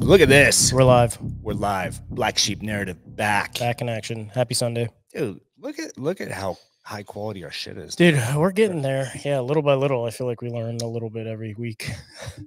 Look at this. We're live. We're live. Black Sheep Narrative back. Back in action. Happy Sunday. Dude, look at how high quality our shit is. Dude, we're getting there. Yeah, little by little. I feel like we learn a little bit every week. We're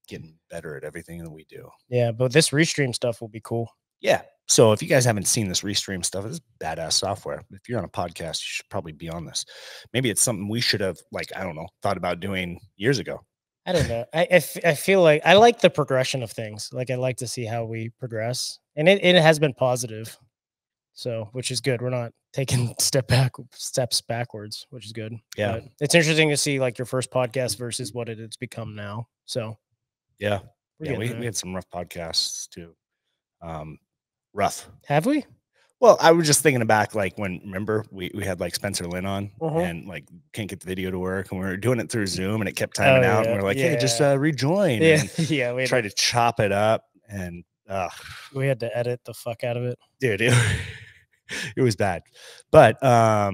getting better at everything that we do. Yeah, but this restream stuff will be cool. Yeah. So if you guys haven't seen this restream stuff, it's badass software. If you're on a podcast, you should probably be on this. Maybe it's something we should have, like, I don't know, thought about doing years ago. I don't know. I feel like I like the progression of things. Like I like to see how we progress. And it has been positive. So, which is good. We're not taking steps backwards, which is good. Yeah. But it's interesting to see like your first podcast versus what it's become now. So yeah. Yeah, we had some rough podcasts too. Rough. Have we? Well, I was just thinking back, like when, remember, we had like Spencer Lynn on and like can't get the video to work and we were doing it through Zoom and it kept timing out and we're like, hey, just rejoin. Yeah. And Yeah. We tried to chop it up and we had to edit the fuck out of it. Dude, it was bad. But I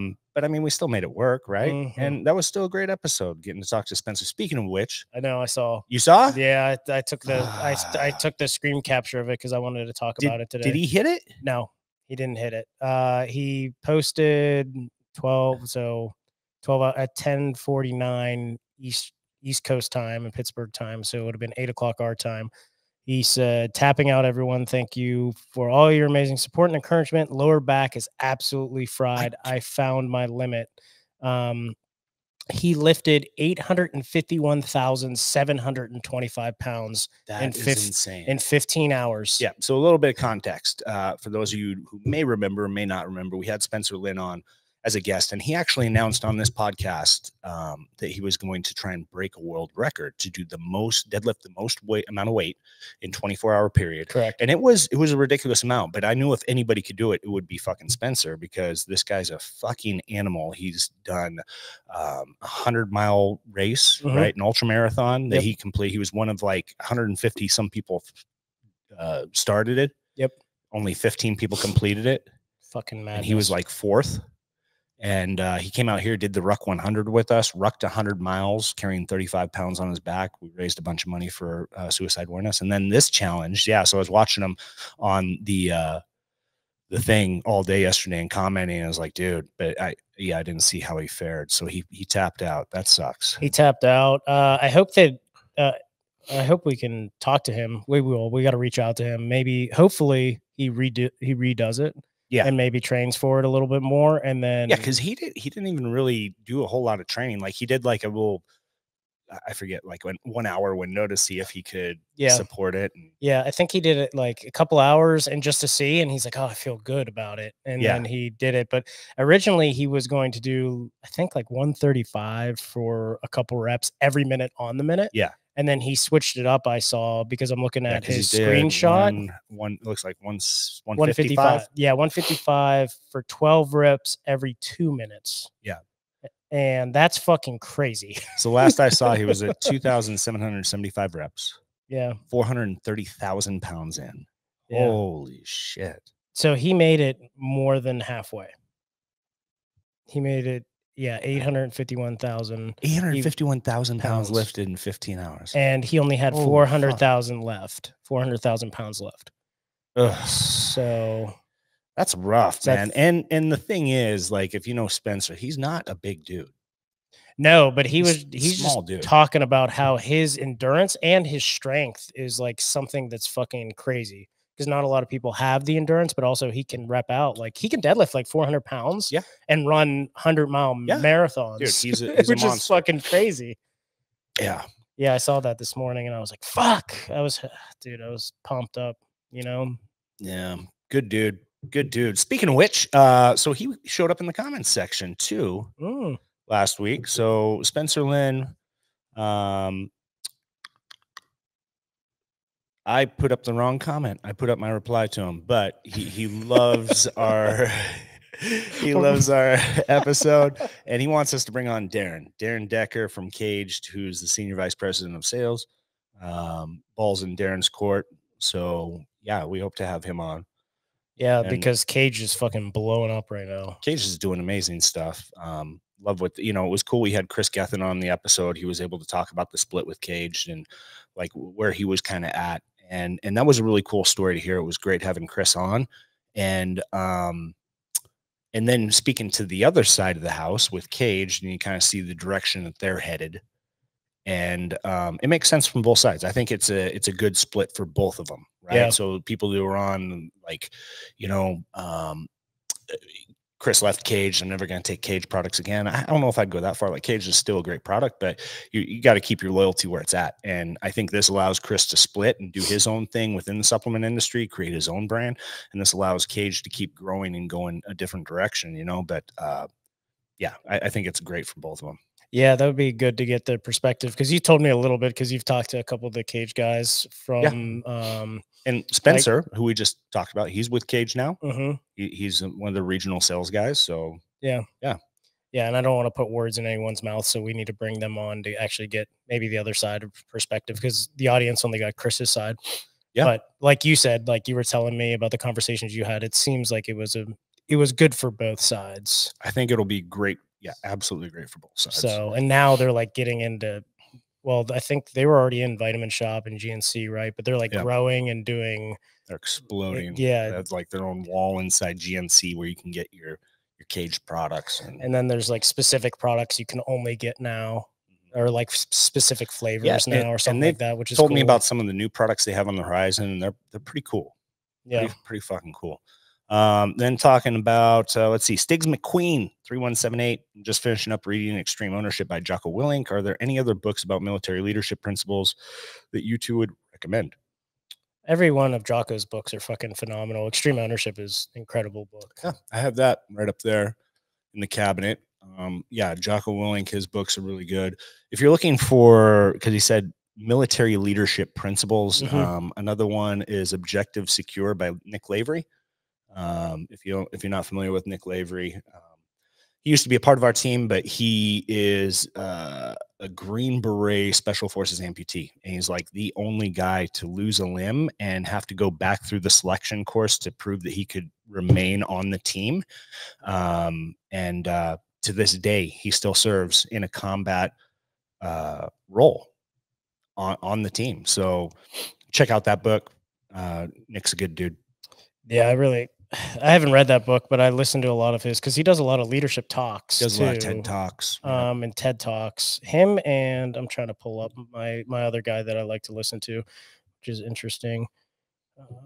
mean, we still made it work, right? Mm-hmm. And that was still a great episode, getting to talk to Spencer. Speaking of which, I know I saw. You saw? Yeah, I took the I took the screen capture of it because I wanted to talk about it today. Did he hit it? No, he didn't hit it. He posted 12 at 10:49 East Coast time and Pittsburgh time, so it would have been 8 o'clock our time. He said, tapping out, everyone. Thank you for all your amazing support and encouragement. Lower back is absolutely fried. I found my limit. He lifted 851,725 pounds in 15 hours. Yeah. So a little bit of context for those of you who may remember or may not remember, we had Spencer Lynn on as a guest, and he actually announced on this podcast that he was going to try and break a world record to do deadlift the most amount of weight in 24-hour period. Correct. And it was a ridiculous amount, but I knew if anybody could do it, it would be fucking Spencer, because this guy's a fucking animal. He's done 100-mile race, right? An ultra marathon that he completed. He was one of like 150 some people started it. Yep. Only 15 people completed it. Fucking mad. And he was like fourth. And he came out here, did the Ruck 100 with us, rucked 100 miles, carrying 35 pounds on his back. We raised a bunch of money for suicide awareness. And then this challenge, yeah. So I was watching him on the thing all day yesterday and commenting. And I was like, dude, but I didn't see how he fared. So he tapped out. That sucks. He tapped out. I hope we can talk to him. We will. We got to reach out to him. Maybe, hopefully, he redoes it. Yeah. And maybe trains for it a little bit more. And then, yeah, because he didn't even really do a whole lot of training. Like he did like a little, I forget, like 1 hour window to see if he could support it. And yeah, I think he did it like a couple hours and just to see. And he's like, oh, I feel good about it. And then he did it. But originally he was going to do, I think, like 135 for a couple reps every minute on the minute. Yeah. And then he switched it up, I saw, because I'm looking at his screenshot. One looks like 155. Yeah, 155 for 12 reps every 2 minutes. Yeah. And that's fucking crazy. So last I saw, he was at 2,775 reps. Yeah. 430,000 pounds in. Yeah. Holy shit. So he made it more than halfway. He made it. Yeah, 851,000. 851,000 pounds lifted in 15 hours. And he only had 400,000 left. 400,000 pounds left. Ugh. So that's rough, man. And the thing is, like, if you know Spencer, he's not a big dude. No, but he's small just dude. Talking about how his endurance and his strength is like something that's fucking crazy. Because not a lot of people have the endurance, but also he can rep out. Like he can deadlift like 400 pounds and run 100-mile marathons. Dude, he's a which monster. Is fucking crazy. Yeah. Yeah, I saw that this morning and I was like, fuck. I was pumped up, you know? Yeah. Good dude. Good dude. Speaking of which, so he showed up in the comments section too last week. So Spencer Lynn, I put up the wrong comment. I put up my reply to him, but he loves our episode, and he wants us to bring on Darren Decker from Caged, who's the senior vice president of sales. Balls in Darren's court. So yeah, we hope to have him on. Yeah, because Cage is fucking blowing up right now. Cage is doing amazing stuff. love what, you know, it was cool. We had Chris Gethin on the episode. He was able to talk about the split with Caged and like where he was kind of at. And that was a really cool story to hear. It was great having Chris on. And then speaking to the other side of the house with Caged, and you kind of see the direction that they're headed. And it makes sense from both sides. I think it's a good split for both of them, right? Yeah. So people who are on, like, you know, Chris left Caged. I'm never going to take Caged products again. I don't know if I'd go that far. Like, Caged is still a great product, but you got to keep your loyalty where it's at. And I think this allows Chris to split and do his own thing within the supplement industry, create his own brand. And this allows Caged to keep growing and going a different direction, you know, but yeah, I think it's great for both of them. Yeah, that would be good to get the perspective, because you told me a little bit, because you've talked to a couple of the Cage guys from and Spencer, who we just talked about, he's with Cage now. He's one of the regional sales guys. So yeah. And I don't want to put words in anyone's mouth, so we need to bring them on to actually get maybe the other side of perspective, because the audience only got Chris's side. Yeah. But like you said, like you were telling me about the conversations you had, it seems like it was good for both sides. I think it'll be great. Yeah, absolutely great for both sides. So, and now they're like getting into, well, I think they were already in Vitamin Shop and GNC, right? But they're like growing and doing. They're exploding. Yeah. That's like their own wall inside GNC where you can get your Caged products. And then there's like specific products you can only get now, or like specific flavors now or something like that, which is told me about some of the new products they have on the horizon, and they're pretty cool. Yeah. Pretty fucking cool. Then talking about, let's see, Stiggs McQueen, 3178, just finishing up reading Extreme Ownership by Jocko Willink. Are there any other books about military leadership principles that you two would recommend? Every one of Jocko's books are fucking phenomenal. Extreme Ownership is an incredible book. Yeah, I have that right up there in the cabinet. Yeah, Jocko Willink, his books are really good. If you're looking for, because he said military leadership principles, another one is Objective Secure by Nick Lavery. If you're not familiar with Nick Lavery, he used to be a part of our team, but he is a Green Beret Special Forces amputee, and he's like the only guy to lose a limb and have to go back through the selection course to prove that he could remain on the team. And to this day, he still serves in a combat role on the team. So check out that book. Nick's a good dude. Yeah, I haven't read that book, but I listened to a lot of his, because he does a lot of leadership talks. He does a lot of TED Talks. And TED Talks. Him, and I'm trying to pull up my other guy that I like to listen to, which is interesting.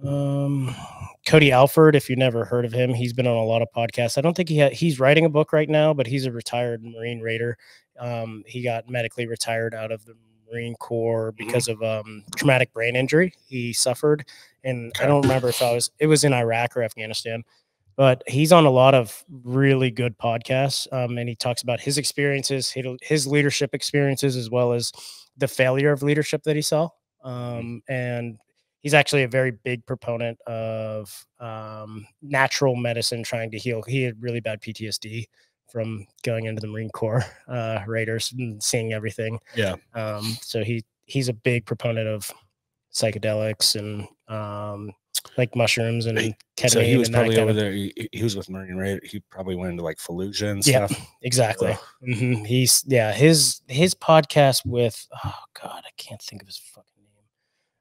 Cody Alford, if you've never heard of him, he's been on a lot of podcasts. I don't think he's writing a book right now, but he's a retired Marine Raider. He got medically retired out of the Marine Corps because of traumatic brain injury he suffered. And I don't remember if it was in Iraq or Afghanistan, but he's on a lot of really good podcasts. And he talks about his experiences, his leadership experiences, as well as the failure of leadership that he saw. And he's actually a very big proponent of natural medicine, trying to heal. He had really bad PTSD from going into the Marine Corps Raiders and seeing everything. Yeah. So he's a big proponent of psychedelics and like mushrooms and ketamine. So he was and probably over there. He was with Marine Raider. He probably went into like Fallujah and stuff. Exactly. His podcast with, oh God, I can't think of his fucking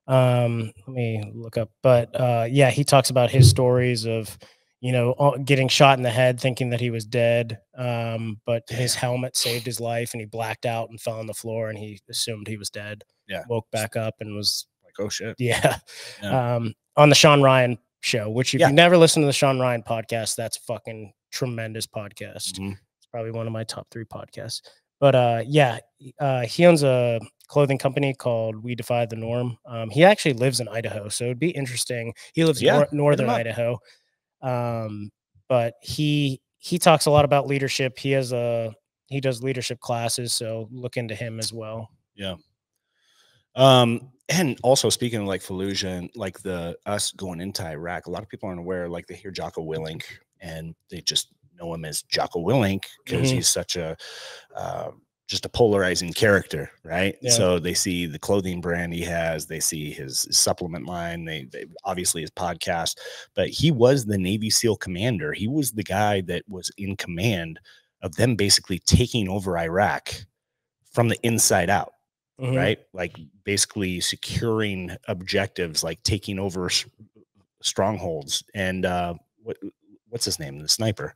name. Let me look up. But yeah, he talks about his stories of, you know, getting shot in the head, thinking that he was dead. But his helmet saved his life, and he blacked out and fell on the floor, and he assumed he was dead. Yeah. Woke back up and was like, oh shit. Yeah. On the Sean Ryan show, which if you never listen to the Sean Ryan podcast, that's fucking tremendous podcast. It's probably one of my top 3 podcasts. But he owns a clothing company called We Defy the Norm. He actually lives in Idaho, so it'd be interesting. He lives in northern Idaho. But he talks a lot about leadership. He does leadership classes, so look into him as well. Yeah. And also speaking of like Fallujah and like us going into Iraq, a lot of people aren't aware, like they hear Jocko Willink and they just know him as Jocko Willink because he's such a, just a polarizing character, right? Yeah. So they see the clothing brand he has, they see his supplement line, they obviously his podcast, but he was the Navy SEAL commander. He was the guy that was in command of them basically taking over Iraq from the inside out, right? Like basically securing objectives, like taking over strongholds. And what's his name? The sniper,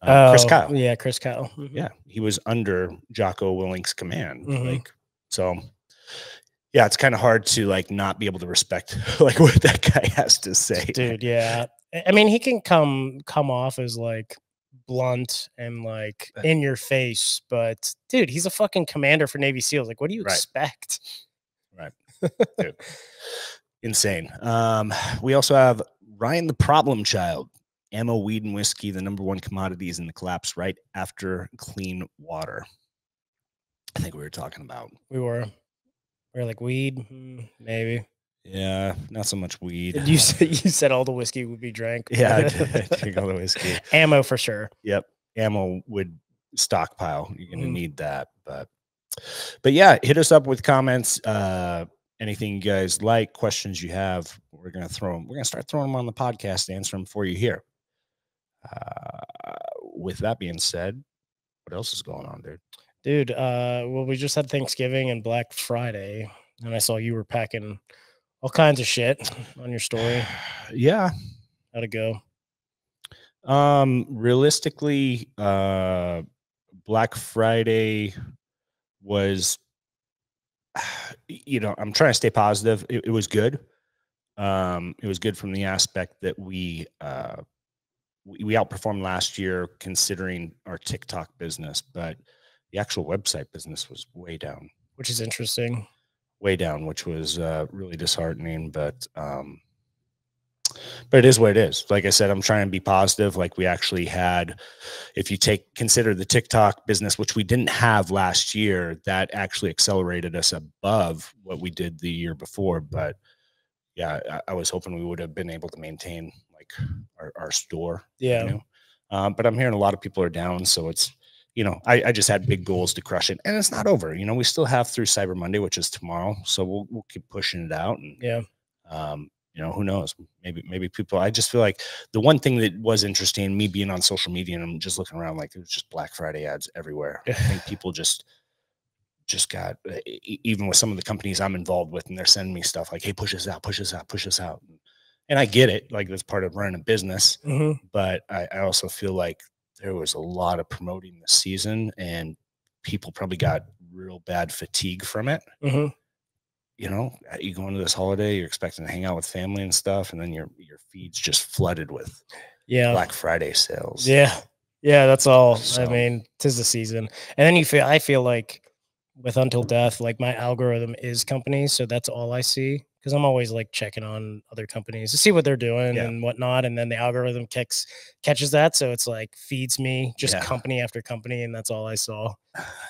Chris Kyle. Yeah, Chris Kyle. Yeah, he was under Jocko Willink's command. Like, so yeah, it's kind of hard to like not be able to respect like what that guy has to say, dude. Yeah, I mean, he can come off as like blunt and like in your face, but dude, he's a fucking commander for Navy SEALs. Like, what do you expect? Right. Dude. Insane. We also have Ryan the Problem Child. Ammo, weed, and whiskey, the #1 commodities in the collapse right after clean water. I think we were talking about. We were like weed, maybe. Yeah, not so much weed. You said all the whiskey would be drank. Yeah, I drink all the whiskey. Ammo for sure. Yep, ammo would stockpile. You're gonna need that, but yeah, hit us up with comments. Anything you guys like, questions you have, we're gonna throw them. We're gonna start throwing them on the podcast, answer them for you here. With that being said, what else is going on, dude? Well, we just had Thanksgiving and Black Friday, and I saw you were packing all kinds of shit on your story. Yeah, how'd it go? Realistically, Black Friday was, you know, I'm trying to stay positive. It was good. It was good from the aspect that we outperformed last year considering our TikTok business, but the actual website business was way down, which is interesting. Way down, which was really disheartening, but it is what it is. Like I said, I'm trying to be positive. Like we actually had, if you consider the TikTok business, which we didn't have last year, that actually accelerated us above what we did the year before. But yeah, I was hoping we would have been able to maintain like our store. Yeah. Revenue. But I'm hearing a lot of people are down. So it's, you know, I just had big goals to crush it, and it's not over. You know, we still have through Cyber Monday, which is tomorrow. So we'll keep pushing it out. And yeah. You know, who knows? Maybe people. I just feel like the one thing that was interesting, me being on social media and I'm just looking around, like there's just Black Friday ads everywhere. I think people just got, even with some of the companies I'm involved with, and they're sending me stuff like, "Hey, push us out, push us out, push us out." And I get it, like that's part of running a business. But I also feel like there was a lot of promoting this season, and people probably got real bad fatigue from it. You know, you go into this holiday, you're expecting to hang out with family and stuff, and then your feed's just flooded with Black Friday sales. Yeah, that's all. So, I mean, 'tis the season, and then I feel like with Until Death, like my algorithm is companies, so that's all I see, because I'm always like checking on other companies to see what they're doing and whatnot, and then the algorithm catches that, so it's like feeds me just company after company, and that's all I saw.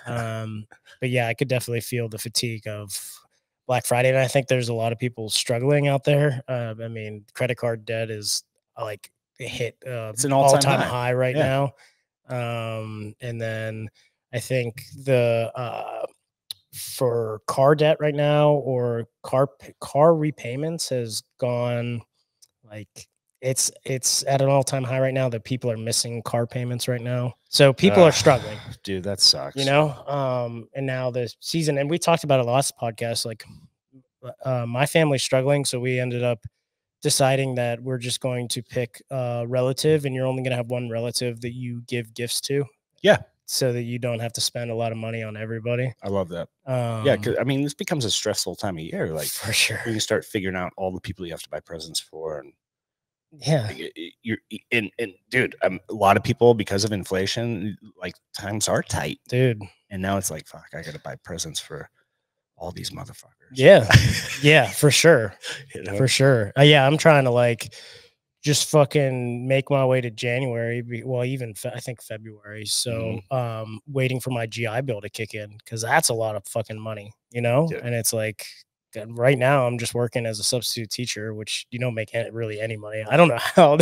But yeah, I could definitely feel the fatigue of Black Friday, and I think there's a lot of people struggling out there. I mean, credit card debt is like hit it's an all-time high right now. And then I think the for car debt right now, or car repayments, has gone like it's at an all-time high right now, that people are missing car payments right now. So people are struggling. Dude, that sucks. You know, and now the season, and we talked about it last podcast, like my family's struggling, so we ended up deciding that we're just going to pick a relative, and you're only going to have one relative that you give gifts to. Yeah. So that you don't have to spend a lot of money on everybody. I love that. Yeah, because I mean, this becomes a stressful time of year. Like for sure, when you start figuring out all the people you have to buy presents for, and you're and dude, a lot of people, because of inflation, like times are tight, dude. And now it's like, fuck, I got to buy presents for all these motherfuckers. Yeah, for sure, you know? For sure. Yeah, I'm trying to like just fucking make my way to January. Well, even I think February. So, waiting for my GI Bill to kick in, because that's a lot of fucking money, you know. And it's like, right now I'm just working as a substitute teacher, which you don't make really any money. I don't know how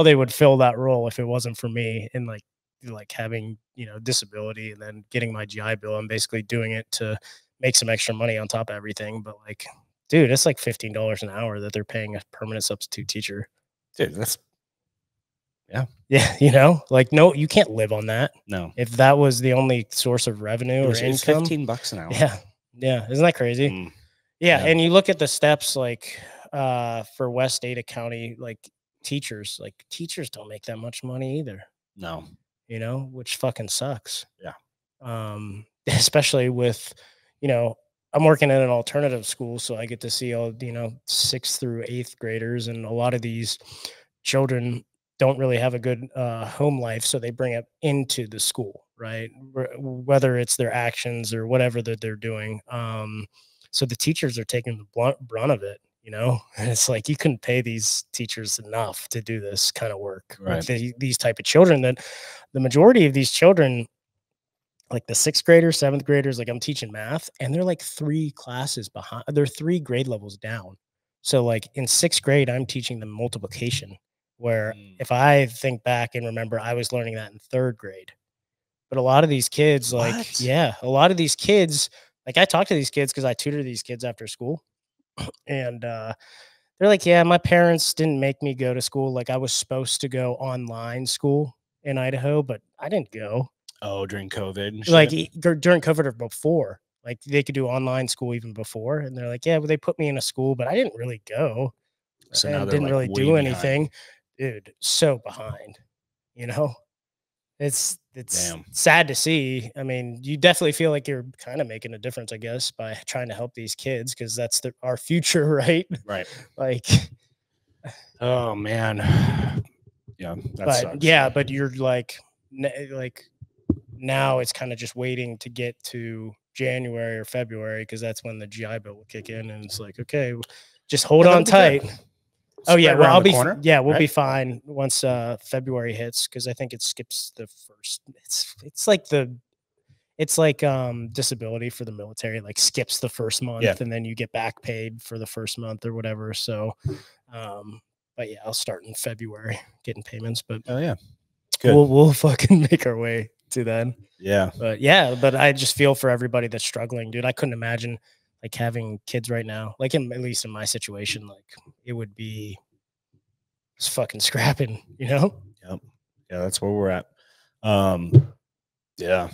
they would fill that role if it wasn't for me, and like having, you know, disability and then getting my GI Bill. I'm basically doing it to make some extra money on top of everything. But like, dude, it's like $15 an hour that they're paying a permanent substitute teacher. Dude, that's Yeah, you know, like, no, you can't live on that. No. If that was the only source of revenue or It's income. $15 an hour. Yeah. Yeah. Isn't that crazy? Mm, Yeah. yeah. And you look at the steps like for West Ada County, like teachers don't make that much money either, No. you know, which fucking sucks. Yeah. Especially with, you know, I'm working at an alternative school, so I get to see all, you know, 6th through 8th graders, and a lot of these children don't really have a good home life, so they bring it into the school, right? Whether it's their actions or whatever that they're doing. So the teachers are taking the brunt of it, you know, and it's like you couldn't pay these teachers enough to do this kind of work with these type of children. That the majority of these children, like the 6th graders, 7th graders, like I'm teaching math, and they're like 3 classes behind. They're 3 grade levels down. So like in 6th grade, I'm teaching them multiplication, where if I think back and remember, I was learning that in 3rd grade. But a lot of these kids, like, yeah, a lot of these kids, like I talk to these kids because I tutor these kids after school. And they're like, yeah, my parents didn't make me go to school. Like I was supposed to go online school in Idaho, but I didn't go. Oh, during COVID and Like shit? during COVID or before, like they could do online school even before. And they're like, yeah, well, they put me in a school, but I didn't really go So now and they're didn't like really way do behind. anything. Dude, so behind, you know? It's Damn. sad to see. I mean, you definitely feel like you're kind of making a difference, I guess, by trying to help these kids because that's our future, right? Right. Like, Oh man. Yeah, that but sucks. yeah, but you're like now it's kind of just waiting to get to January or February because that's when the GI Bill will kick in, and it's like, okay, just hold on tight. Oh yeah, well I'll be we'll be fine once February hits because I think it skips the first. It's like disability for the military, like skips the first month and then you get back paid for the first month or whatever. So, but yeah, I'll start in February getting payments. But oh yeah, we'll fucking make our way to then. Yeah, but I just feel for everybody that's struggling, dude. I couldn't imagine like having kids right now, like at least in my situation, like it would be just fucking scrapping, you know? Yep. Yeah, that's where we're at. Yeah.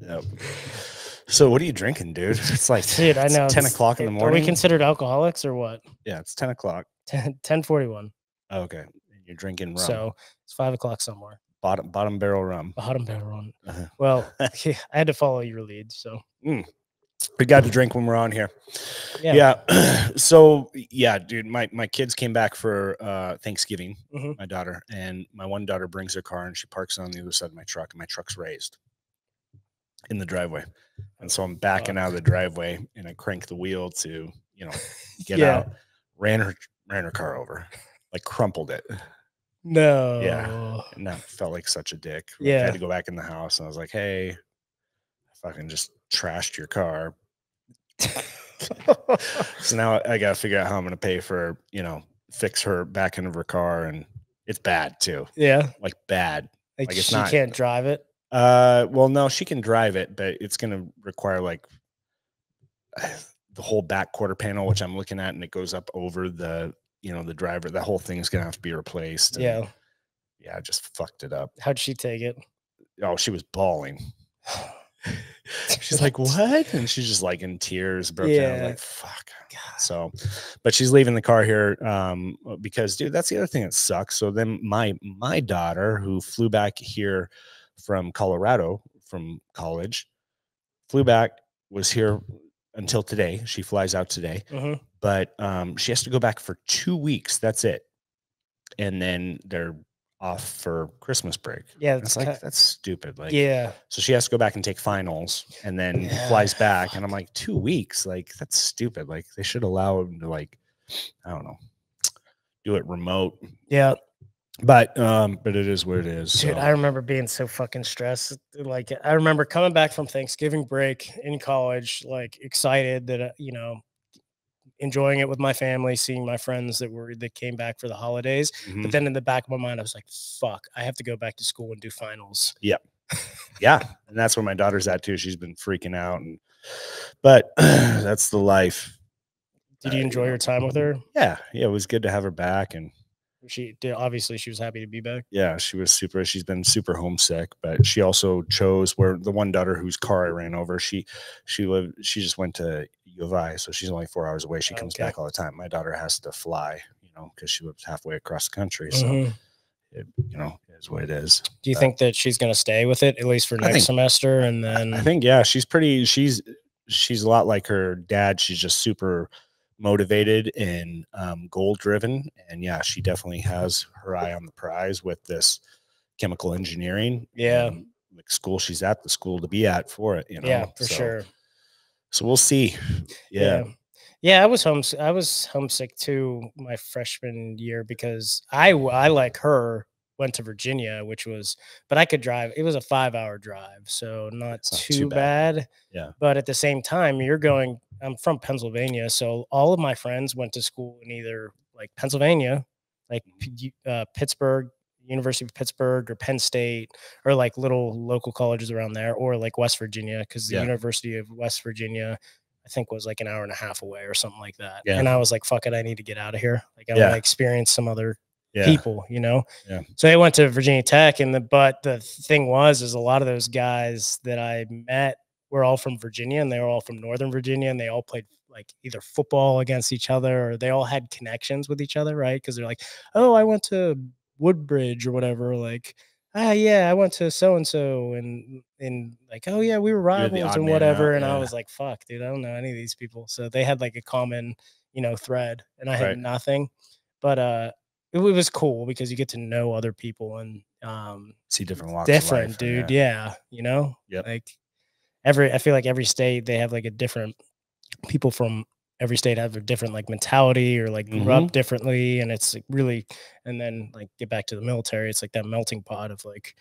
Yep. So what are you drinking, dude? It's like, dude, I know 10 o'clock in the morning. Are we considered alcoholics or what? Yeah, it's 10 o'clock. 10:41. Oh, okay. You're drinking rum. So it's 5 o'clock somewhere. Bottom barrel rum. Bottom barrel rum. Well, I had to follow your lead, so. We got to drink when we're on here. Yeah. So yeah, dude, my kids came back for Thanksgiving, my daughter, and my one daughter brings her car and she parks on the other side of my truck, and my truck's raised in the driveway. And so I'm backing out of the driveway and I crank the wheel to, you know, get out, ran her car over, like crumpled it. No. Yeah. And that felt like such a dick. Like, I had to go back in the house and I was like, hey, I fucking just trashed your car. So now I got to figure out how I'm going to pay for, you know, fix her back into her car. And it's bad too. Yeah. Like bad. Like it's she can't drive it. Well, no, she can drive it, but it's going to require like the whole back quarter panel, which I'm looking at, and it goes up over the, you know, the driver. The whole thing's going to have to be replaced. And yeah, I just fucked it up. How'd she take it? Oh, she was bawling. She's like, what? And she's just like in tears, broke down, like, fuck. God. So, but she's leaving the car here because, dude, that's the other thing that sucks. So then my daughter, who flew back here from Colorado from college, flew back, was here until today. She flies out today, but she has to go back for 2 weeks. That's it. And then they're off for Christmas break. Yeah, it's like that's stupid. Like, so she has to go back and take finals and then flies back. And I'm like, 2 weeks, like that's stupid. Like they should allow him to, like, I don't know, do it remote. But it is what it is. Dude, I remember being so fucking stressed. Like I remember coming back from Thanksgiving break in college, like excited that you know, enjoying it with my family, seeing my friends that came back for the holidays. But then in the back of my mind, I was like, fuck, I have to go back to school and do finals. Yeah. Yeah. And that's where my daughter's at too. She's been freaking out, but that's the life. Did you enjoy your time with her? Yeah. Yeah. It was good to have her back. And She did. Obviously, she was happy to be back. Yeah, she's been super homesick, but she also chose where the one daughter whose car I ran over, she just went to U of I, so she's only 4 hours away. She comes back all the time. My daughter has to fly, because she lives halfway across the country. So it, is what it is. Do you think that she's going to stay with it at least for next semester? And then I think, yeah, she's a lot like her dad. She's just super motivated and goal driven. And yeah, she definitely has her eye on the prize with this chemical engineering. Yeah. And the school she's at, the school to be at for it, Yeah, for sure. So we'll see. Yeah. Yeah, I was homesick too my freshman year because I like her went to Virginia, but I could drive. It was a 5-hour drive, so not too bad. Yeah. But at the same time, I'm from Pennsylvania, so all of my friends went to school in either like Pennsylvania, like Pittsburgh, University of Pittsburgh, or Penn State, or like little local colleges around there, or like West Virginia, because the University of West Virginia, I think, was like an hour and a half away or something like that. Yeah. And I was like, fuck it, I need to get out of here. Like, I want to experience some other people, Yeah. So I went to Virginia Tech, but the thing is a lot of those guys that I met were all from Virginia, and they were all from Northern Virginia, and they all played like either football against each other, or they all had connections with each other, right? Because they're like, oh, I went to Woodbridge or whatever, like, yeah, I went to so and so, and like, oh yeah, we were rivals and whatever. And I was like, fuck, dude, I don't know any of these people. So they had like a common, thread, and I had nothing. But it was cool because you get to know other people and see different walks of life, dude. Yeah, like I feel like every state they have like a different people from every state have a different like mentality or like grew up differently, and it's like really, and then like get back to the military, it's like that melting pot of like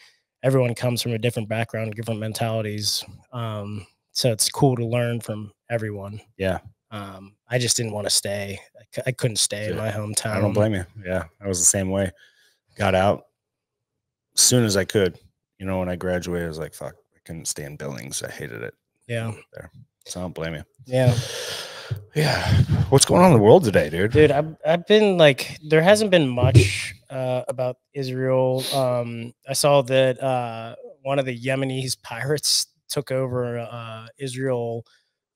everyone comes from a different background, different mentalities. So it's cool to learn from everyone. Yeah. I just didn't want to stay. I couldn't stay in my hometown. I don't blame you. Yeah, I was the same way. Got out as soon as I could. When I graduated, I was like, fuck, I couldn't stay in Billings. I hated it. Yeah. There. So I don't blame you. Yeah. Yeah. What's going on in the world today, dude? Dude, I've been like, there hasn't been much about Israel. I saw that one of the Yemenis pirates took over Israel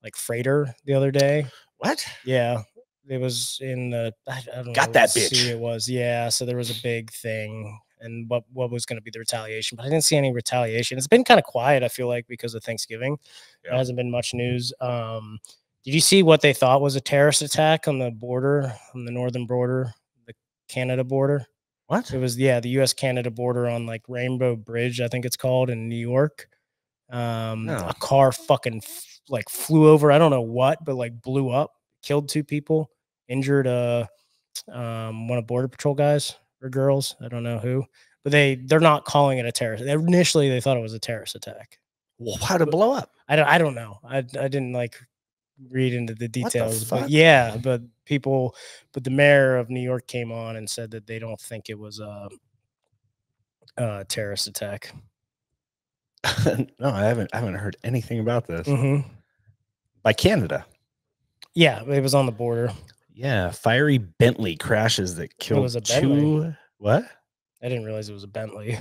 like freighter the other day. What? Yeah. It was in I don't know. Got that bitch. It was. Yeah. So there was a big thing, and what was going to be the retaliation, but I didn't see any retaliation. It's been kind of quiet, I feel like, because of Thanksgiving. There hasn't been much news. Did you see what they thought was a terrorist attack on the border, on the northern border, the Canada border? What? It was, the U.S.-Canada border on like Rainbow Bridge, I think it's called, in New York. A car fucking like flew over, I don't know what, but like blew up, killed 2 people, injured one of Border Patrol guys or girls, I don't know who, but they're not calling it a terrorist. Initially, they thought it was a terrorist attack. Well, how'd it blow up? I don't know. I didn't like read into the details, but the mayor of New York came on and said that they don't think it was a terrorist attack. No, I haven't heard anything about this. By Canada. Yeah, it was on the border. Yeah, fiery Bentley crashes that killed 2. Was a Bentley. What? I didn't realize it was a Bentley.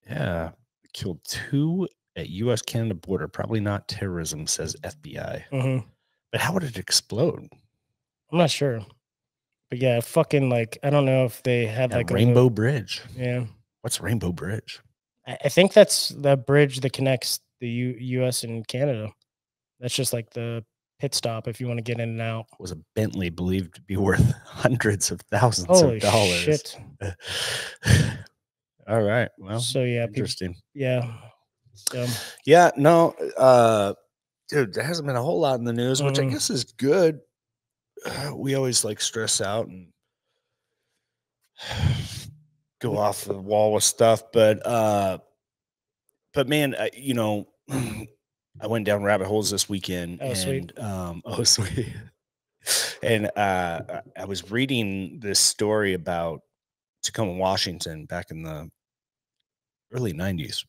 Yeah, killed 2 at U.S.-Canada border. Probably not terrorism, says FBI. But how would it explode? I'm not sure. But yeah, fucking like, I don't know if they have like Rainbow Bridge. Yeah. What's Rainbow Bridge? I think that's the bridge that connects the U.S. and Canada. That's just like the pit stop if you want to get in and out. Was a Bentley believed to be worth hundreds of thousands of dollars. Shit. All right. Well, so yeah, interesting. Yeah. So. Yeah. No. Dude, there hasn't been a whole lot in the news, which I guess is good. We always like stress out and go off the wall with stuff, but man, I went down rabbit holes this weekend. Oh, sweet. Sweet. And I was reading this story about Tacoma, Washington, back in the early 90s,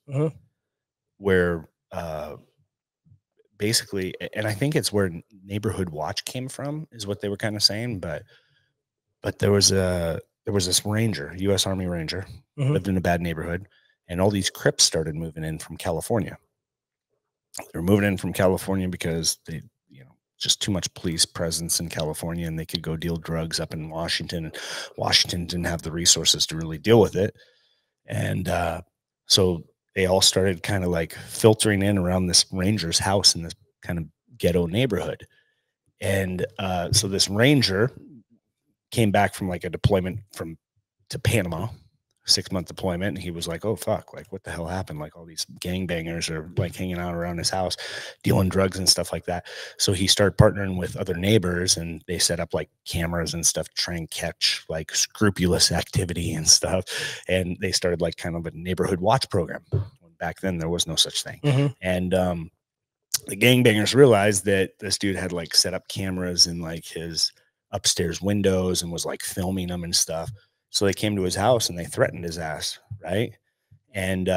where basically, and I think it's where Neighborhood Watch came from, is what they were kind of saying, but there was there was this Ranger, U.S. Army Ranger, lived in a bad neighborhood, and all these Crips started moving in from California. They were moving in from California because they, just too much police presence in California, and they could go deal drugs up in Washington. And Washington didn't have the resources to really deal with it. And so they all started kind of like filtering in around this Ranger's house in this kind of ghetto neighborhood. And so this Ranger came back from like a deployment to Panama, 6-month deployment, and he was like, oh fuck, like what the hell happened? Like all these gangbangers are like hanging out around his house dealing drugs and stuff like that. So he started partnering with other neighbors, and they set up like cameras and stuff to try and catch like scrupulous activity and stuff. And they started like kind of a neighborhood watch program. Back then there was no such thing. And the gangbangers realized that this dude had like set up cameras in like his upstairs windows and was like filming them and stuff. So they came to his house and they threatened his ass, right? And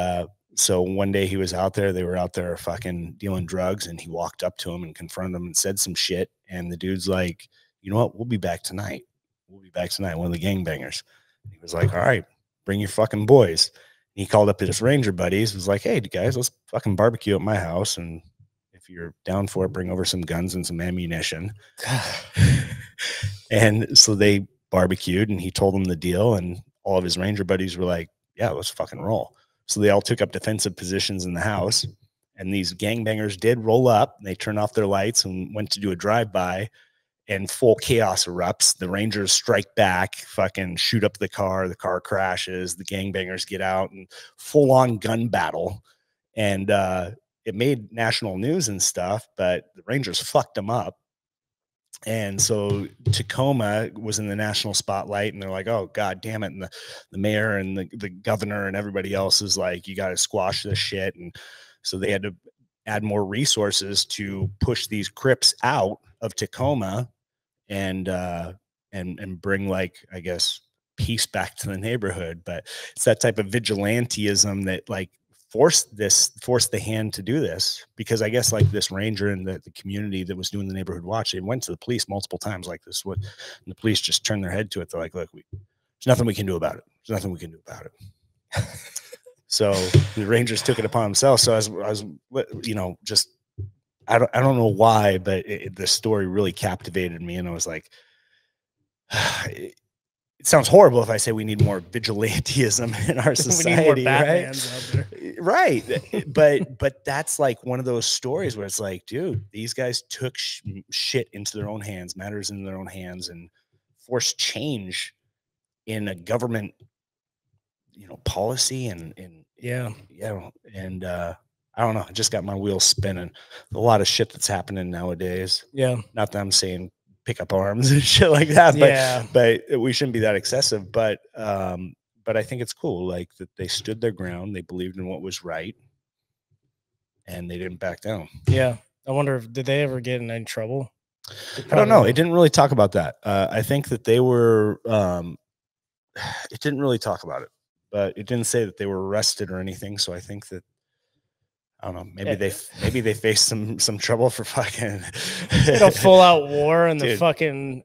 so one day he was out there, they were out there fucking dealing drugs, and he walked up to him and confronted him and said some shit. And the dude's like, you know what? We'll be back tonight. We'll be back tonight. One of the gangbangers. And he was like, all right, bring your fucking boys. And he called up his Ranger buddies, was like, hey guys, let's fucking barbecue at my house. And if you're down for it, bring over some guns and some ammunition. And so they barbecued, and he told them the deal, and all of his Ranger buddies were like, yeah, let's fucking roll. So they all took up defensive positions in the house, and these gangbangers did roll up, and they turned off their lights and went to do a drive-by, and full chaos erupts. The Rangers strike back, fucking shoot up the car crashes, the gangbangers get out, and full-on gun battle. And it made national news and stuff, but the Rangers fucked them up. And so Tacoma was in the national spotlight, and they're like, oh god damn it. And the mayor and the governor and everybody else is like, you got to squash this shit. And so they had to add more resources to push these Crips out of Tacoma and bring, like, I guess, peace back to the neighborhood. But it's that type of vigilantism that like forced the hand to do this, because I guess like this Ranger and the community that was doing the neighborhood watch, they went to the police multiple times like this, and the police just turned their head to it. They're like, look, there's nothing we can do about it. There's nothing we can do about it. So the Rangers took it upon themselves. So I was, just, I don't know why, but the story really captivated me. And I was like, it sounds horrible if I say we need more vigilantism in our society, right? But that's like one of those stories where it's like, dude, these guys took shit into their own hands, matters in their own hands, and forced change in a government, policy and I don't know. I just got my wheels spinning. A lot of shit that's happening nowadays. Yeah. Not that I'm saying pick up arms and shit like that, but we shouldn't be that excessive. But I think it's cool, like, that they stood their ground, they believed in what was right, and they didn't back down. Yeah. I wonder did they ever get in any trouble? I don't know. It didn't really talk about that. I think that they were it didn't really talk about it, but it didn't say that they were arrested or anything. So I think that, I don't know. Maybe they faced some trouble for fucking a full out war in the fucking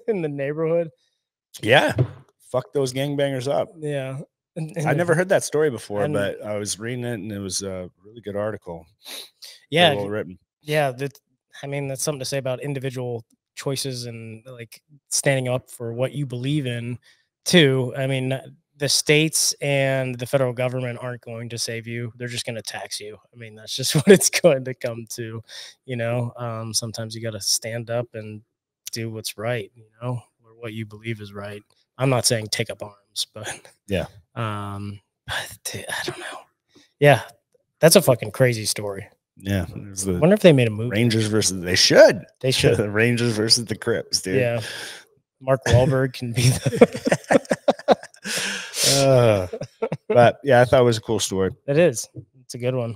in the neighborhood. Yeah, fuck those gangbangers up. Yeah, I never heard that story before, but I was reading it, and it was a really good article. Yeah, well written. Yeah, I mean, that's something to say about individual choices and like standing up for what you believe in, too. I mean, the states and the federal government aren't going to save you. They're just going to tax you. I mean, that's just what it's going to come to, sometimes you got to stand up and do what's right, or what you believe is right. I'm not saying take up arms, but yeah. I don't know. Yeah. That's a fucking crazy story. Yeah. I wonder if they made a movie. Rangers versus, they should. The Rangers versus the Crips, dude. Yeah. Mark Wahlberg can be the but yeah, I thought it was a cool story. It is. It's a good one.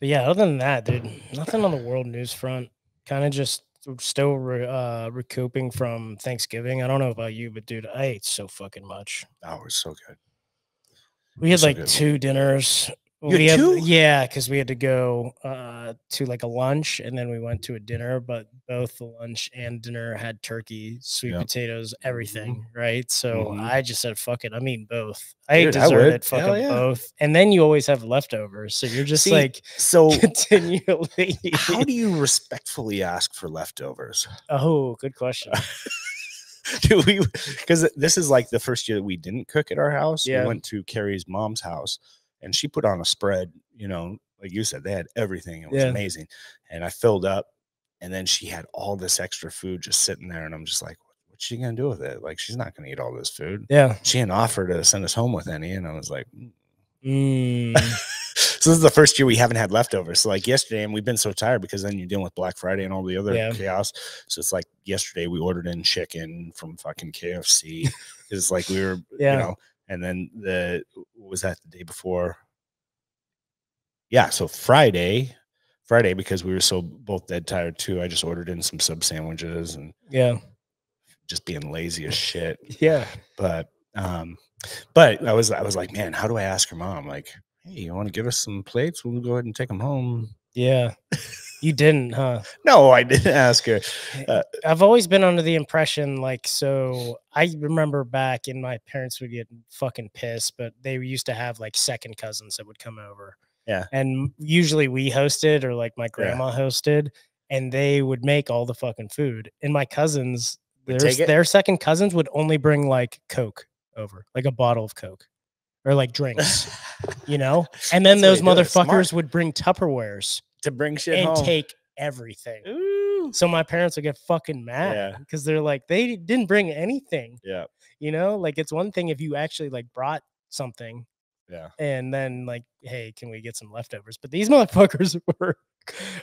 But yeah, other than that, dude, nothing on the world news front. Kind of just still recouping from Thanksgiving. I don't know about you, but dude, I ate so fucking much. Oh, it was so good. We had like 2 dinners. You had two? Yeah, because we had to go to like a lunch and then we went to a dinner, but both the lunch and dinner had turkey, sweet Yep. potatoes, everything, right? So Mhm. I just said, fuck it, I'm eating both. I Dude, I deserted would. Hell fucking yeah. both. And then you always have leftovers. So you're just See, like so continually. how do you respectfully ask for leftovers? Oh, good question. Do we? Because this is like the first year that we didn't cook at our house. We Yeah. went to Carrie's mom's house, and she put on a spread. You know, like you said, they had everything. It was Yeah. amazing, and I filled up, and then she had all this extra food just sitting there, and I'm just like, what's she gonna do with it? Like, she's not gonna eat all this food. Yeah. She didn't offer to send us home with any, and I was like, Mm. So this is the first year we haven't had leftovers. So like yesterday, and we've been so tired because then you're dealing with Black Friday and all the other Yeah. chaos. So it's like yesterday we ordered in chicken from fucking KFC. It's like we were, Yeah. you know, and then was that the day before? Yeah. So Friday, because we were so both dead tired too, I just ordered in some sub sandwiches and Yeah. just being lazy as shit. Yeah. But I was like, man, how do I ask her mom? Like, hey, you want to give us some plates? We'll go ahead and take them home. Yeah. You didn't, huh? No, I didn't ask her. I've always been under the impression, like, so I remember back and my parents would get fucking pissed, but they used to have like second cousins that would come over. Yeah. And usually we hosted or like my grandma hosted and they would make all the fucking food. And my cousins, their second cousins would only bring like Coke over, like a bottle of Coke or like drinks, you know? And then those motherfuckers would bring Tupperwares to bring shit and home. take everything. Ooh. So my parents would get fucking mad because they're like, they didn't bring anything. Yeah. You know, like it's one thing if you actually like brought something. Yeah. And then like, hey, can we get some leftovers? But these motherfuckers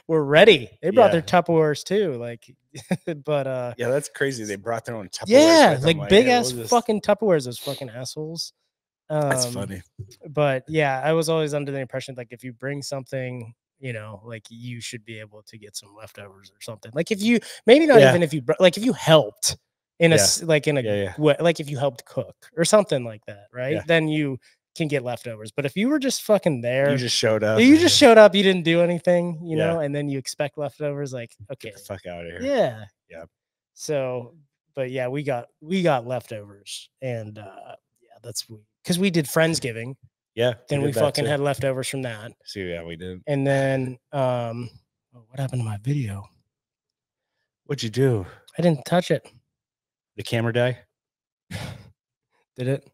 were ready. They brought their Tupperwares too. Like, but yeah, that's crazy. They brought their own Tupperwares. Yeah, like big ass fucking Tupperwares, those fucking assholes. That's funny. But yeah, I was always under the impression like if you bring something, you know, like you should be able to get some leftovers or something. Like if you maybe not even if you like if you helped in a like in a way, like if you helped cook or something like that, right? Then you can get leftovers. But if you were just fucking there, you just showed up. You just showed up, you didn't do anything, you know, and then you expect leftovers, like okay, get the fuck out of here. Yeah. Yeah. So, but yeah, we got leftovers, and yeah, that's because we did Friendsgiving. Yeah. Then we fucking had leftovers from that. See, yeah, we did. And then what happened to my video? What'd you do? I didn't touch it. The camera die? Did it?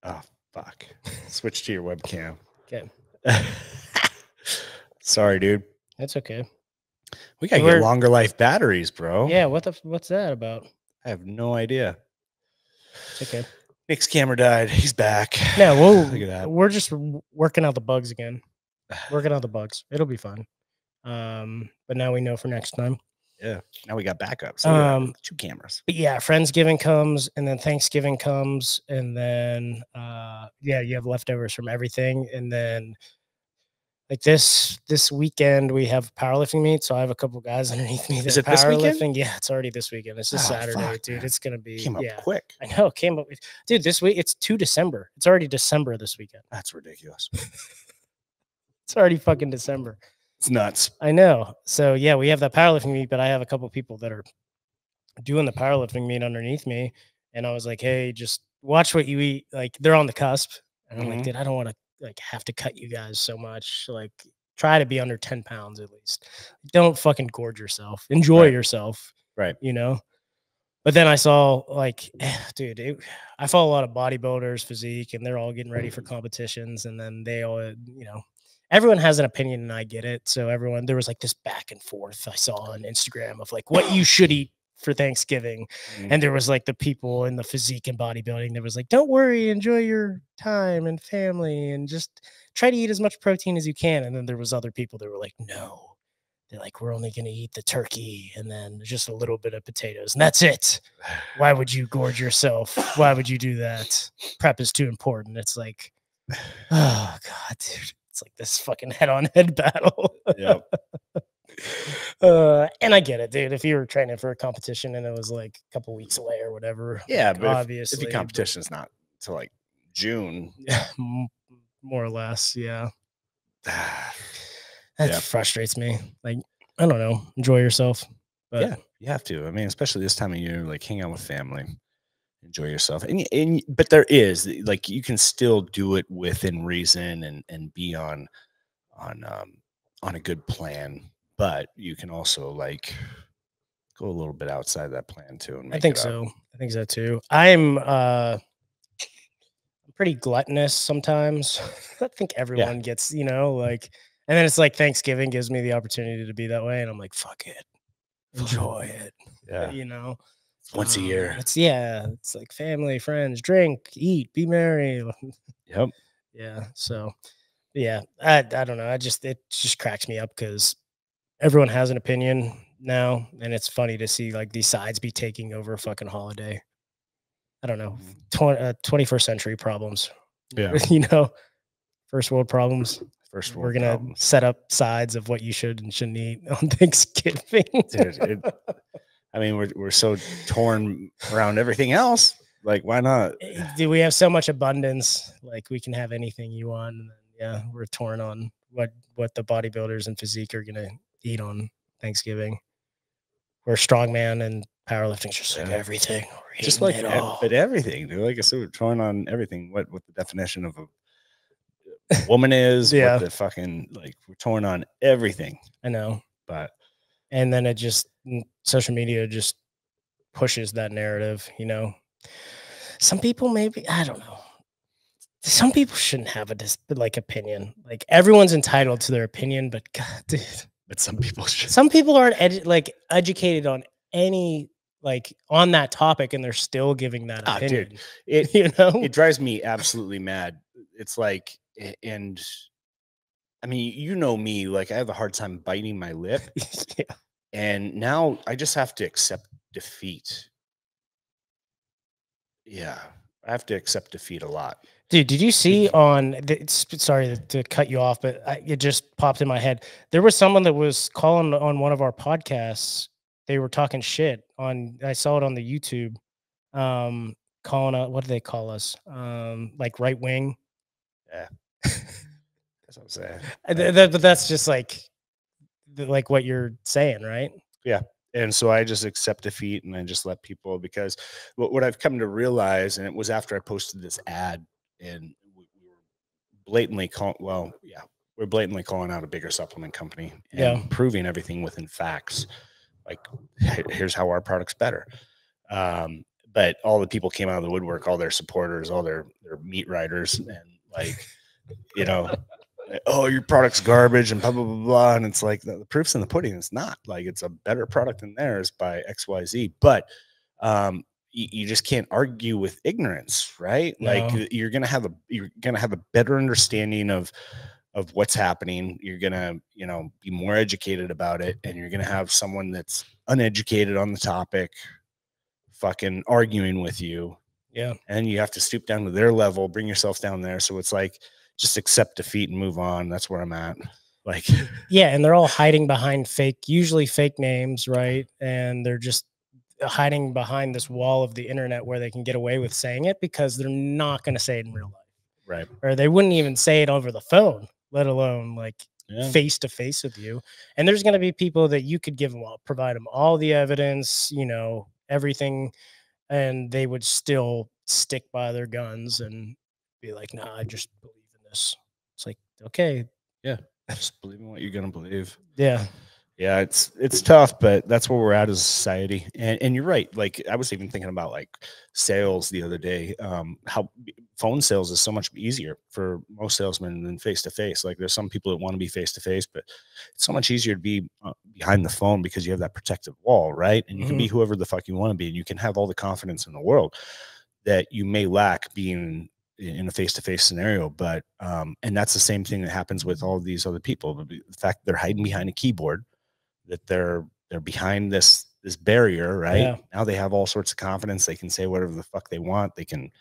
Oh, fuck. Switch to your webcam. Okay. Sorry, dude. That's okay. We gotta get longer life batteries, bro. Yeah, what's that about? I have no idea. It's okay. Nick's camera died. He's back. Yeah, well, look at that. We're just working out the bugs again. Working out the bugs. It'll be fun. But now we know for next time. Yeah. Now we got backup. So 2 cameras. But yeah, Friendsgiving comes and then Thanksgiving comes and then yeah, you have leftovers from everything. And then like this weekend we have powerlifting meet. So I have a couple guys underneath me that is it this weekend? Yeah, it's already this weekend. It's just Saturday, fuck, dude. Man. It's gonna be came up quick. I know, came up dude, this week it's 2 December. It's already December this weekend. That's ridiculous. It's already fucking December. It's nuts. I know. So yeah, we have that powerlifting meet, but I have a couple people that are doing the powerlifting meet underneath me. And I was like, hey, just watch what you eat. Like they're on the cusp. And I'm like, dude, I don't want to like have to cut you guys so much. Like try to be under 10 pounds at least. Don't fucking gorge yourself. Enjoy yourself. Right. You know? But then I saw like, dude, I follow a lot of bodybuilders, physique, and they're all getting ready for competitions. And then they all, you know, everyone has an opinion and I get it. So there was like this back and forth I saw on Instagram of like what you should eat for Thanksgiving. And there was like the people in the physique and bodybuilding that was like, don't worry, enjoy your time and family and just try to eat as much protein as you can. And then there was other people that were like, no, they're like, we're only going to eat the turkey and then just a little bit of potatoes and that's it. Why would you gorge yourself? Why would you do that? Prep is too important. It's like, oh God, dude. It's like this fucking head-on-head battle. Yep. And I get it, dude. If you were training for a competition and it was like a couple weeks away or whatever, yeah, like, but obviously, if your competition's not till like June, more or less. Yeah. that That frustrates me. Like, I don't know. Enjoy yourself. But yeah, you have to. I mean, especially this time of year, like hang out with family, enjoy yourself. And but there is like you can still do it within reason and be on a good plan, but you can also like go a little bit outside that plan too and I make think it up. so. I think so too. I'm pretty gluttonous sometimes. I think everyone gets, like, and then it's like Thanksgiving gives me the opportunity to be that way. And I'm like, fuck it. Enjoy it. Yeah. Once a year. It's like family, friends, drink, eat, be merry. Yep. Yeah. So yeah, I don't know. It just cracks me up because everyone has an opinion now, and it's funny to see like these sides be taking over a fucking holiday. I don't know, 21st century problems. Yeah. First world problems. First We're world gonna problems. set up sides of what you should and shouldn't eat on Thanksgiving. Dude, I mean, we're so torn around everything else. Like, why not? Do we have so much abundance? Like we can have anything you want. And then, yeah, we're torn on what the bodybuilders and physique are gonna eat on Thanksgiving. We're strongman and powerlifting, just like everything. Just like but everything, dude. Like I said, we're torn on everything. What the definition of a woman is, what the fucking like we're torn on everything. I know. But and then social media just pushes that narrative, Some people maybe, I don't know. Some people shouldn't have opinion. Like everyone's entitled to their opinion, but God, dude. But some people should. Some people aren't educated on any on that topic, and they're still giving that opinion. Dude, it drives me absolutely mad. It's like, and I mean, me, like I have a hard time biting my lip. Yeah. And now I just have to accept defeat. Yeah, I have to accept defeat a lot. Dude, did you see sorry to cut you off, but it just popped in my head. There was someone that was calling on one of our podcasts. They were talking shit I saw it on the YouTube, calling out, what do they call us? Like right wing. Yeah. That's what I'm saying. But that's just like what you're saying, right? Yeah. And so I just accept defeat and I just let people, because what I've come to realize, and it was after I posted this ad and we were blatantly we're blatantly calling out a bigger supplement company and proving everything within facts. Like, here's how our product's better. But all the people came out of the woodwork, all their supporters, all their meat riders, and like, oh, your product's garbage and blah, blah, blah, blah. And it's like the proof's in the pudding. It's not. Like, it's a better product than theirs by XYZ. But you just can't argue with ignorance, right? No. Like you're gonna have a better understanding of what's happening. You're gonna, be more educated about it, and you're gonna have someone that's uneducated on the topic fucking arguing with you. Yeah. And you have to stoop down to their level, bring yourself down there. So it's like, just accept defeat and move on. That's where I'm at. Like, yeah. And they're all hiding behind usually fake names, right? And they're just hiding behind this wall of the internet where they can get away with saying it because they're not going to say it in real life. Right. Or they wouldn't even say it over the phone, let alone face to face with you. And there's going to be people that you could provide them all the evidence, everything, and they would still stick by their guns and be like, nah, I just believe in this. It's like, okay. Yeah. Just believe in what you're going to believe. Yeah. Yeah. It's tough, but that's where we're at as a society. And you're right. Like, I was even thinking about like sales the other day, how phone sales is so much easier for most salesmen than face-to-face. Like, there's some people that want to be face-to-face, but it's so much easier to be behind the phone because you have that protective wall, right? And you can be whoever the fuck you want to be, and you can have all the confidence in the world that you may lack being in a face-to-face scenario. But and that's the same thing that happens with all these other people. The fact they're hiding behind a keyboard, that they're behind this barrier, right? Yeah. Now they have all sorts of confidence. They can say whatever the fuck they want. They can,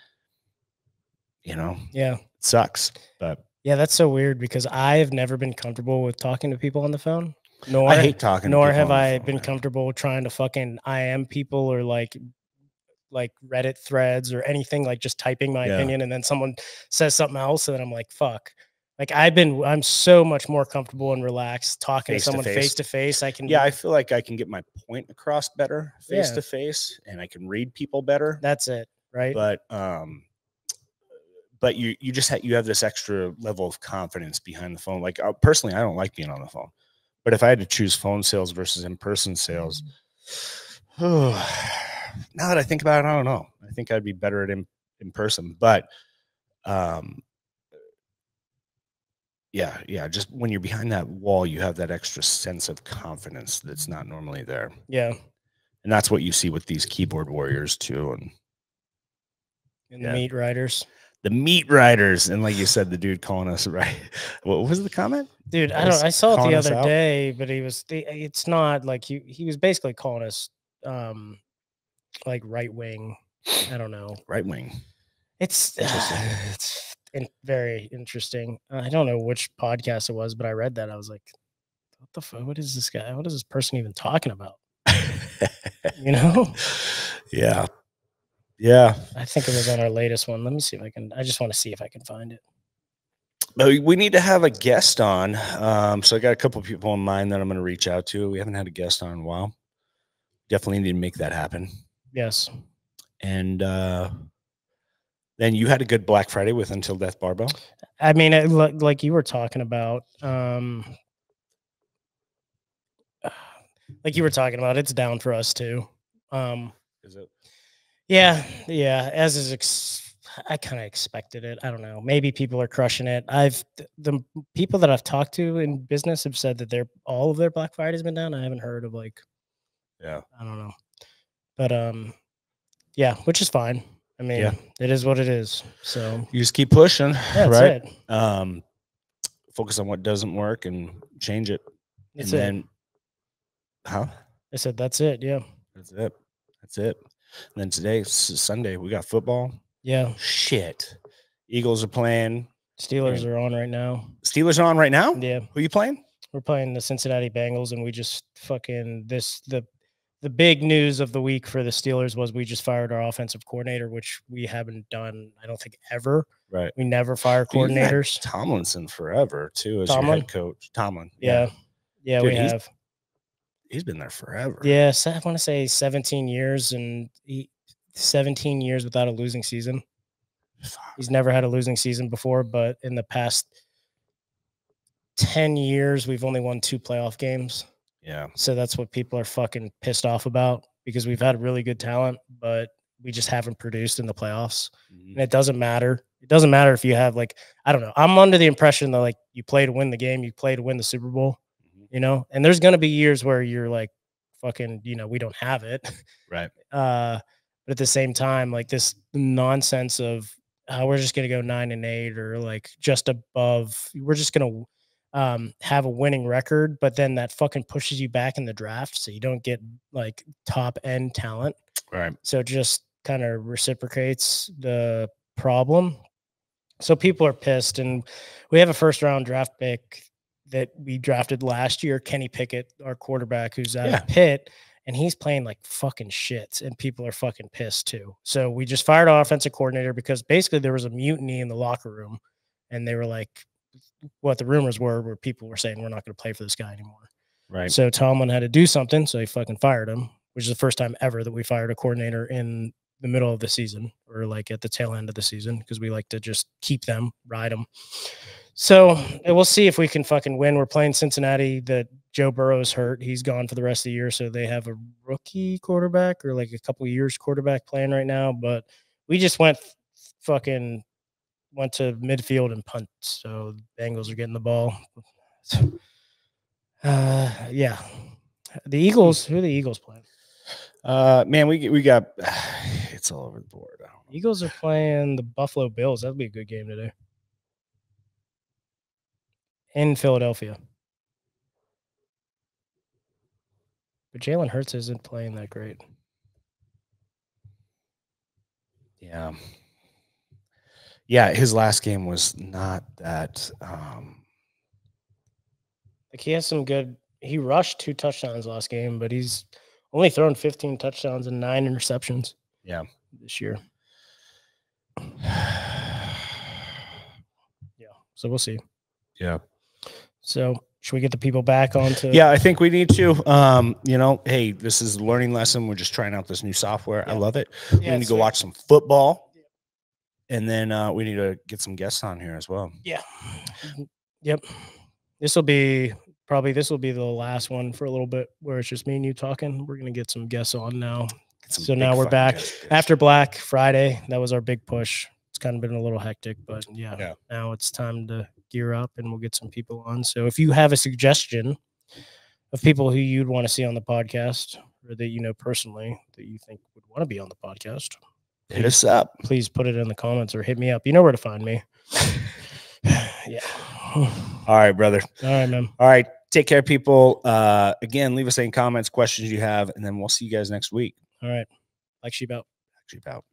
yeah, it sucks. But yeah, that's so weird because I've never been comfortable with talking to people on the phone. I hate talking. Nor have I been comfortable trying to fucking IM people or like like Reddit threads or anything, like just typing my opinion, and then someone says something else, and then I'm like, fuck. Like I'm so much more comfortable and relaxed talking to someone face to face. I can, yeah, I feel like I can get my point across better face to face, and I can read people better. That's it, right? But you just you have this extra level of confidence behind the phone. Like personally, I don't like being on the phone, but if I had to choose phone sales versus in-person sales, now that I think about it, I don't know. I think I'd be better at in person, but yeah, just when you're behind that wall, you have that extra sense of confidence that's not normally there. Yeah. And that's what you see with these keyboard warriors too. And the meat riders. The meat riders. And like you said, the dude calling us, right? What was the comment? Dude, I saw it the other day, but it's not like he was basically calling us like right wing. I don't know. Right wing. It's very interesting. I don't know which podcast it was, but I read that. I was like, what the fuck? What is this guy? What is this person even talking about? You know? Yeah. I think it was on our latest one. Let me see if I can. I just want to see if I can find it. We need to have a guest on. So I got a couple people in mind that I'm going to reach out to. We haven't had a guest on in a while. Definitely need to make that happen. Yes. And then you had a good Black Friday with Until Death Barbell. I mean, like you were talking about, it's down for us too. Is it? Yeah. As is, I kind of expected it. I don't know. Maybe people are crushing it. The people that I've talked to in business have said that all of their Black Friday has been down. I haven't heard of I don't know, but yeah, which is fine. I mean, it is what it is. So you just keep pushing, right? It. Focus on what doesn't work and change it. That's it. Huh? I said that's it. Yeah. That's it. And then today's Sunday. We got football. Yeah. Shit. Eagles are playing. Steelers are on right now. Steelers are on right now? Yeah. Who are you playing? We're playing the Cincinnati Bengals, and we just fucking the big news of the week for the Steelers was we just fired our offensive coordinator, which we haven't done, I don't think, ever. Right. We never fire coordinators. Tomlinson forever, too, as your head coach. Tomlin. Yeah. Dude, we have. He's been there forever. Yeah, I want to say 17 years, and 17 years without a losing season. He's never had a losing season before, but in the past 10 years, we've only won 2 playoff games. Yeah. So that's what people are fucking pissed off about, because we've had really good talent, but we just haven't produced in the playoffs. Mm-hmm. And it doesn't matter. It doesn't matter if you have I don't know. I'm under the impression that you play to win the game, you play to win the Super Bowl, and there's going to be years where you're fucking, we don't have it. Right. But at the same time, this nonsense of how we're just going to go 9-8 or just above, we're just going to have a winning record, but then that fucking pushes you back in the draft, so you don't get top end talent. Right. So it just kind of reciprocates the problem. So people are pissed, and we have a first round draft pick that we drafted last year, Kenny Pickett, our quarterback, who's out of Pitt, and he's playing like fucking shit, and people are fucking pissed too. So we just fired our offensive coordinator because basically there was a mutiny in the locker room, and they were like, what the rumors were people were saying, we're not going to play for this guy anymore. Right. So Tomlin had to do something, so he fucking fired him, which is the first time ever that we fired a coordinator in the middle of the season or at the tail end of the season, because we like to just keep them, ride them. So we'll see if we can fucking win. We're playing Cincinnati. That Joe Burrow's hurt. He's gone for the rest of the year. So they have a rookie quarterback or a couple of years quarterback playing right now. But we just went to midfield and punt. So the Bengals are getting the ball. Yeah. The Eagles, who are the Eagles playing? Man, we got it's all over the board. Eagles are playing the Buffalo Bills. That'll be a good game today. In Philadelphia. But Jalen Hurts isn't playing that great. Yeah. Yeah, his last game was not that he has some good. He rushed 2 touchdowns last game, but he's only thrown 15 touchdowns and 9 interceptions. Yeah. this year. Yeah, so we'll see. Yeah. So should we get the people back onto? Yeah, I think we need to. You know, hey, this is a learning lesson. We're just trying out this new software. Yeah. I love it. Yeah, we need to go watch some football, and then we need to get some guests on here as well. Yeah. Yep. This will be the last one for a little bit where it's just me and you talking. We're gonna get some guests on now. So now we're back after Black Friday. That was our big push. It's kind of been a little hectic, but yeah. Now it's time to gear up and we'll get some people on. So if you have a suggestion of people who you'd want to see on the podcast or that you know personally that you think would want to be on the podcast, hit us up. Please put it in the comments or hit me up. You know where to find me. Yeah. All right, brother. All right, man. All right. Take care, people. Again, leave us any comments, questions you have, and then we'll see you guys next week. All right. Like sheep out. Sheep out.